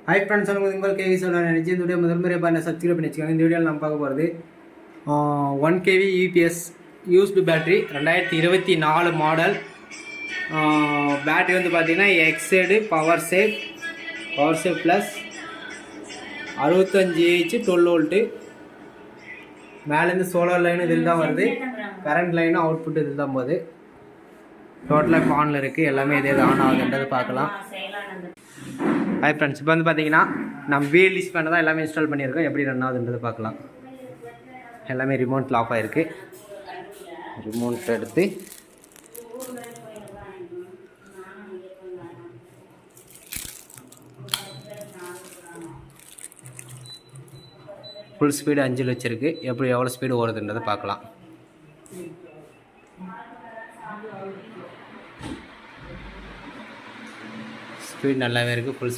Hi friends, உங்கள் KV சொல்ல நினச்சி இந்த வீடியோ முதல் முறையாக பாருங்கள், சப்ஸ்கிரைப் பண்ணி வச்சுக்கோங்க. இந்த வீடியோவில் நம்ம பார்க்க போகிறது 1 kV UPS used battery 2024 model. Battery வந்து பார்த்திங்கன்னா Exide power save plus 65H 12 volt. மேலேருந்து சோலார் லைனும் இதில் தான் வருது, கரண்ட் லைனும் அவுட்புட் இதில் தான் போகுது. டோட்டலாக ஆனில் இருக்குது, எல்லாமே இதே ஆன் ஆகுதுன்றது பார்க்கலாம். ஹாய் ஃப்ரெண்ட்ஸ், இப்போ வந்து பார்த்தீங்கன்னா நம்ம VLDC பண்ண தான் எல்லாமே இன்ஸ்டால் பண்ணியிருக்கோம். எப்படி ரன் ஆகுதுன்றது பார்க்கலாம். எல்லாமே ரிமோட்டில் ஆஃப் ஆகிருக்கு. ரிமோட் எடுத்து ஃபுல் ஸ்பீடு 5 வச்சுருக்கு. எவ்வளோ ஸ்பீடு ஓடுதுன்றதை பார்க்கலாம். ஸ்பீட் நல்லாவே இருக்குது. ஃபுல்